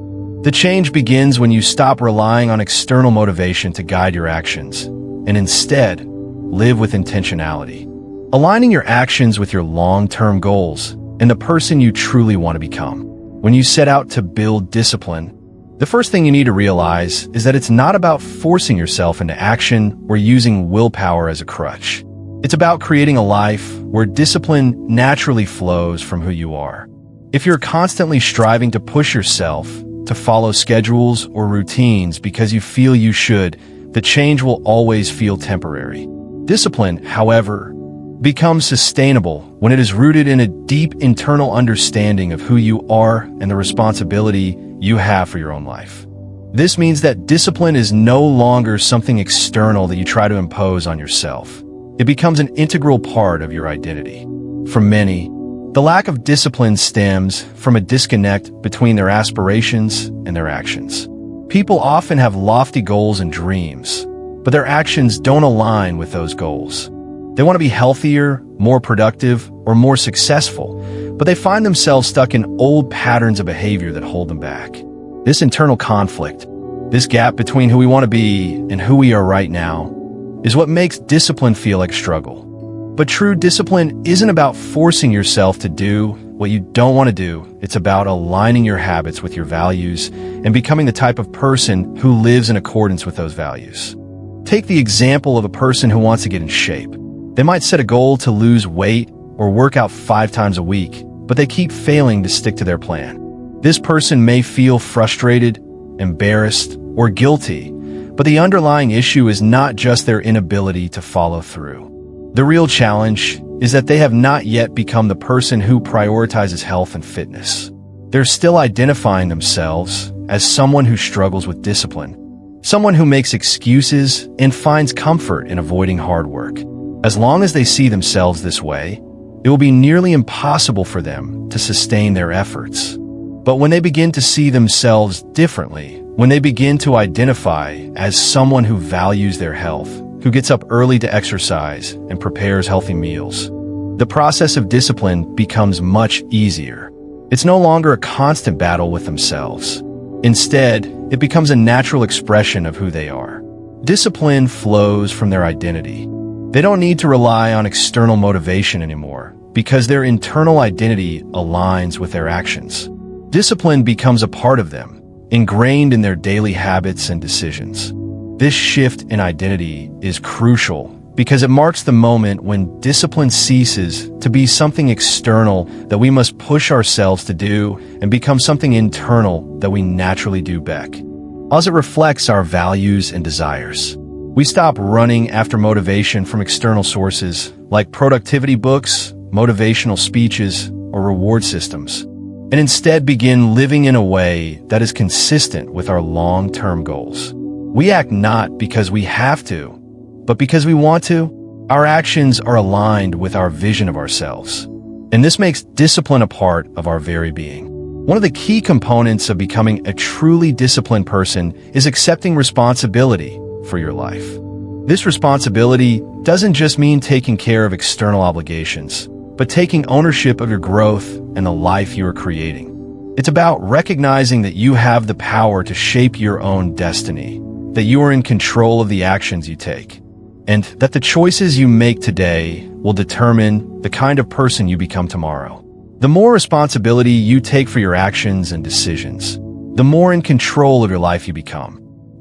The change begins when you stop relying on external motivation to guide your actions, and instead, live with intentionality, aligning your actions with your long-term goals and the person you truly want to become. When you set out to build discipline, the first thing you need to realize is that it's not about forcing yourself into action or using willpower as a crutch. It's about creating a life where discipline naturally flows from who you are. If you're constantly striving to push yourself, to follow schedules or routines because you feel you should, the change will always feel temporary. Discipline, however, becomes sustainable when it is rooted in a deep internal understanding of who you are and the responsibility you have for your own life. This means that discipline is no longer something external that you try to impose on yourself. It becomes an integral part of your identity. For many, the lack of discipline stems from a disconnect between their aspirations and their actions. People often have lofty goals and dreams, but their actions don't align with those goals. They want to be healthier, more productive, or more successful, but they find themselves stuck in old patterns of behavior that hold them back. This internal conflict, this gap between who we want to be and who we are right now, is what makes discipline feel like a struggle. But true discipline isn't about forcing yourself to do what you don't want to do. It's about aligning your habits with your values and becoming the type of person who lives in accordance with those values. Take the example of a person who wants to get in shape. They might set a goal to lose weight or work out 5 times a week, but they keep failing to stick to their plan. This person may feel frustrated, embarrassed, or guilty, but the underlying issue is not just their inability to follow through. The real challenge is that they have not yet become the person who prioritizes health and fitness. They're still identifying themselves as someone who struggles with discipline, someone who makes excuses and finds comfort in avoiding hard work. As long as they see themselves this way, it will be nearly impossible for them to sustain their efforts. But when they begin to see themselves differently, when they begin to identify as someone who values their health, who gets up early to exercise and prepares healthy meals, the process of discipline becomes much easier. It's no longer a constant battle with themselves. Instead, it becomes a natural expression of who they are. Discipline flows from their identity. They don't need to rely on external motivation anymore because their internal identity aligns with their actions. Discipline becomes a part of them, ingrained in their daily habits and decisions. This shift in identity is crucial because it marks the moment when discipline ceases to be something external that we must push ourselves to do and become something internal that we naturally do back, as it reflects our values and desires. We stop running after motivation from external sources like productivity books, motivational speeches, or reward systems, and instead begin living in a way that is consistent with our long-term goals. We act not because we have to, but because we want to. Our actions are aligned with our vision of ourselves, and this makes discipline a part of our very being. One of the key components of becoming a truly disciplined person is accepting responsibility for your life. This responsibility doesn't just mean taking care of external obligations, but taking ownership of your growth and the life you are creating. It's about recognizing that you have the power to shape your own destiny, that you are in control of the actions you take, and that the choices you make today will determine the kind of person you become tomorrow. The more responsibility you take for your actions and decisions, the more in control of your life you become,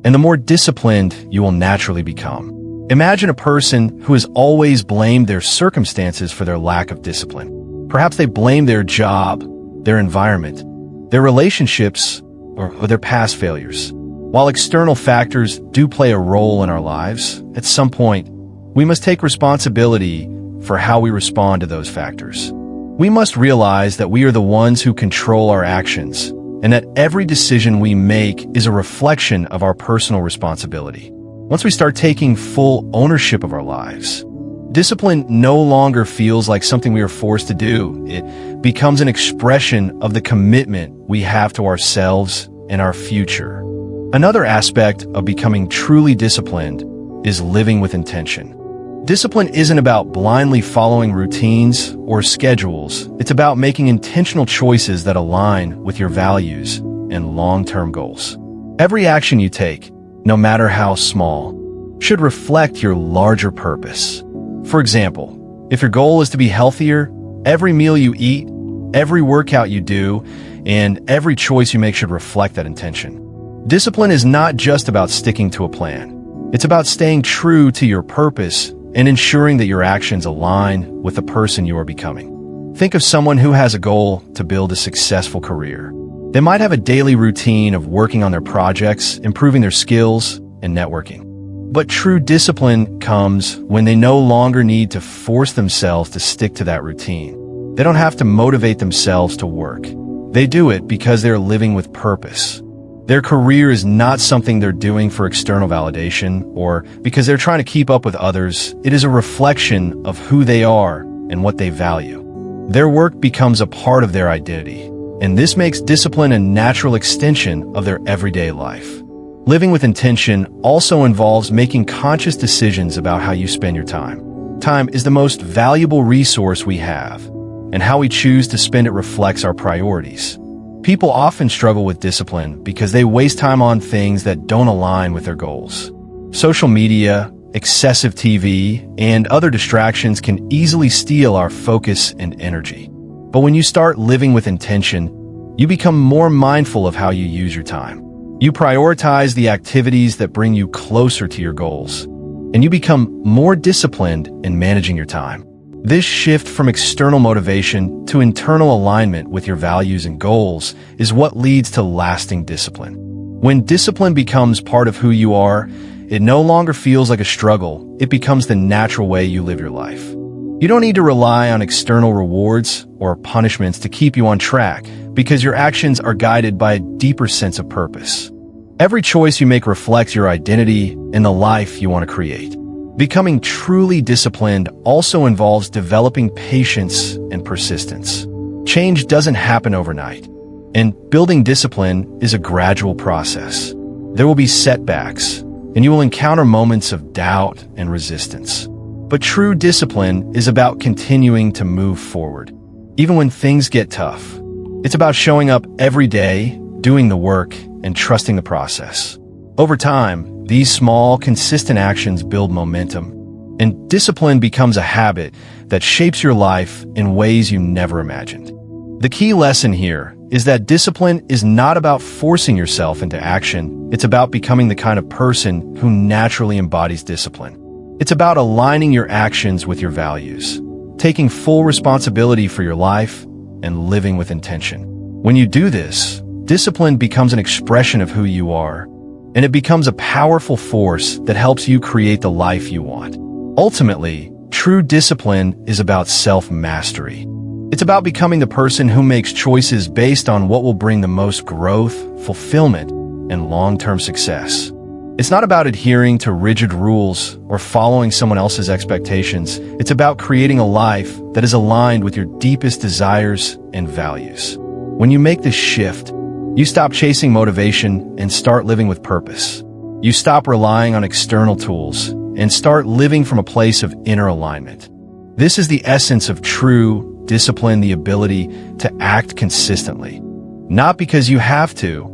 and the more disciplined you will naturally become. Imagine a person who has always blamed their circumstances for their lack of discipline. Perhaps they blame their job, their environment, their relationships, or their past failures. While external factors do play a role in our lives, at some point, we must take responsibility for how we respond to those factors. We must realize that we are the ones who control our actions, and that every decision we make is a reflection of our personal responsibility. Once we start taking full ownership of our lives, discipline no longer feels like something we are forced to do. It becomes an expression of the commitment we have to ourselves and our future. Another aspect of becoming truly disciplined is living with intention. Discipline isn't about blindly following routines or schedules. It's about making intentional choices that align with your values and long-term goals. Every action you take, no matter how small, should reflect your larger purpose. For example, if your goal is to be healthier, every meal you eat, every workout you do, and every choice you make should reflect that intention. Discipline is not just about sticking to a plan. It's about staying true to your purpose and ensuring that your actions align with the person you are becoming. Think of someone who has a goal to build a successful career. They might have a daily routine of working on their projects, improving their skills, and networking. But true discipline comes when they no longer need to force themselves to stick to that routine. They don't have to motivate themselves to work. They do it because they're living with purpose. Their career is not something they're doing for external validation or because they're trying to keep up with others. It is a reflection of who they are and what they value. Their work becomes a part of their identity, and this makes discipline a natural extension of their everyday life. Living with intention also involves making conscious decisions about how you spend your time. Time is the most valuable resource we have, and how we choose to spend it reflects our priorities. People often struggle with discipline because they waste time on things that don't align with their goals. Social media, excessive TV, and other distractions can easily steal our focus and energy. But when you start living with intention, you become more mindful of how you use your time. You prioritize the activities that bring you closer to your goals, and you become more disciplined in managing your time. This shift from external motivation to internal alignment with your values and goals is what leads to lasting discipline. When discipline becomes part of who you are, it no longer feels like a struggle. It becomes the natural way you live your life. You don't need to rely on external rewards or punishments to keep you on track because your actions are guided by a deeper sense of purpose. Every choice you make reflects your identity and the life you want to create. Becoming truly disciplined also involves developing patience and persistence. Change doesn't happen overnight, and building discipline is a gradual process. There will be setbacks, and you will encounter moments of doubt and resistance. But true discipline is about continuing to move forward, even when things get tough. It's about showing up every day, doing the work, and trusting the process. Over time, these small, consistent actions build momentum, and discipline becomes a habit that shapes your life in ways you never imagined. The key lesson here is that discipline is not about forcing yourself into action. It's about becoming the kind of person who naturally embodies discipline. It's about aligning your actions with your values, taking full responsibility for your life, and living with intention. When you do this, discipline becomes an expression of who you are, and it becomes a powerful force that helps you create the life you want. Ultimately, true discipline is about self-mastery. It's about becoming the person who makes choices based on what will bring the most growth, fulfillment, and long-term success. It's not about adhering to rigid rules or following someone else's expectations. It's about creating a life that is aligned with your deepest desires and values. When you make this shift, you stop chasing motivation and start living with purpose. You stop relying on external tools and start living from a place of inner alignment. This is the essence of true discipline, the ability to act consistently. Not because you have to,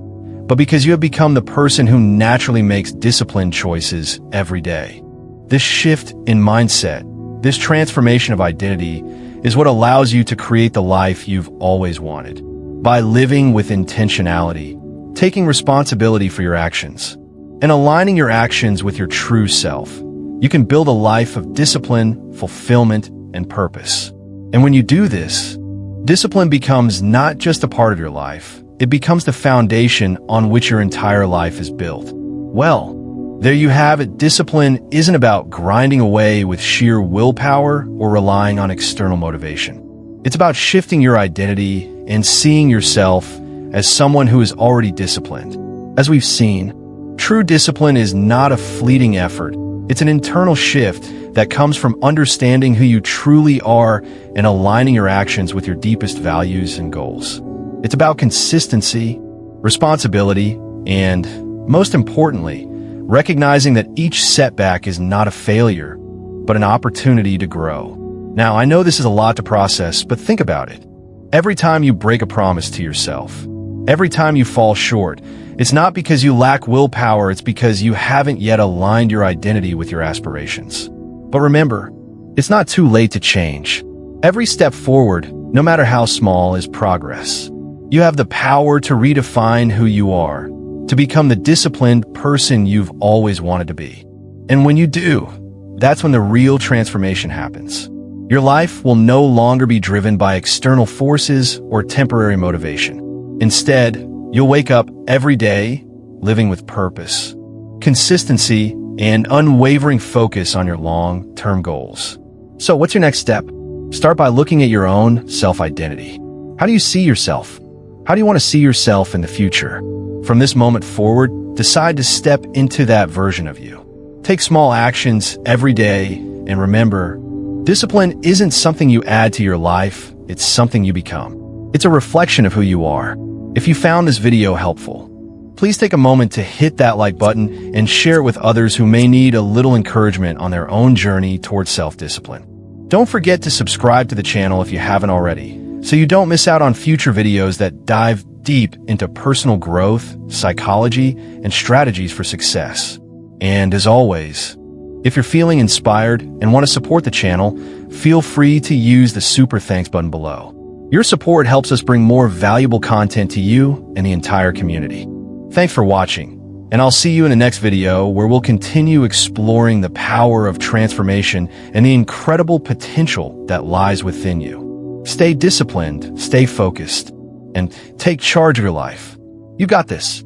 but because you have become the person who naturally makes disciplined choices every day. This shift in mindset, this transformation of identity, is what allows you to create the life you've always wanted. By living with intentionality, taking responsibility for your actions, and aligning your actions with your true self, you can build a life of discipline, fulfillment, and purpose. And when you do this, discipline becomes not just a part of your life, it becomes the foundation on which your entire life is built. Well, there you have it. Discipline isn't about grinding away with sheer willpower or relying on external motivation. It's about shifting your identity and seeing yourself as someone who is already disciplined. As we've seen, true discipline is not a fleeting effort. It's an internal shift that comes from understanding who you truly are and aligning your actions with your deepest values and goals. It's about consistency, responsibility, and, most importantly, recognizing that each setback is not a failure, but an opportunity to grow. Now, I know this is a lot to process, but think about it. Every time you break a promise to yourself, every time you fall short, it's not because you lack willpower, it's because you haven't yet aligned your identity with your aspirations. But remember, it's not too late to change. Every step forward, no matter how small, is progress. You have the power to redefine who you are, to become the disciplined person you've always wanted to be. And when you do, that's when the real transformation happens. Your life will no longer be driven by external forces or temporary motivation. Instead, you'll wake up every day living with purpose, consistency, and unwavering focus on your long-term goals. So what's your next step? Start by looking at your own self-identity. How do you see yourself? How do you want to see yourself in the future? From this moment forward, decide to step into that version of you. Take small actions every day, and remember, discipline isn't something you add to your life, it's something you become. It's a reflection of who you are. If you found this video helpful, please take a moment to hit that like button and share it with others who may need a little encouragement on their own journey towards self-discipline. Don't forget to subscribe to the channel if you haven't already, so you don't miss out on future videos that dive deep into personal growth, psychology, and strategies for success. And as always, if you're feeling inspired and want to support the channel, feel free to use the super thanks button below. Your support helps us bring more valuable content to you and the entire community. Thanks for watching, and I'll see you in the next video where we'll continue exploring the power of transformation and the incredible potential that lies within you. Stay disciplined, stay focused, and take charge of your life. You got this.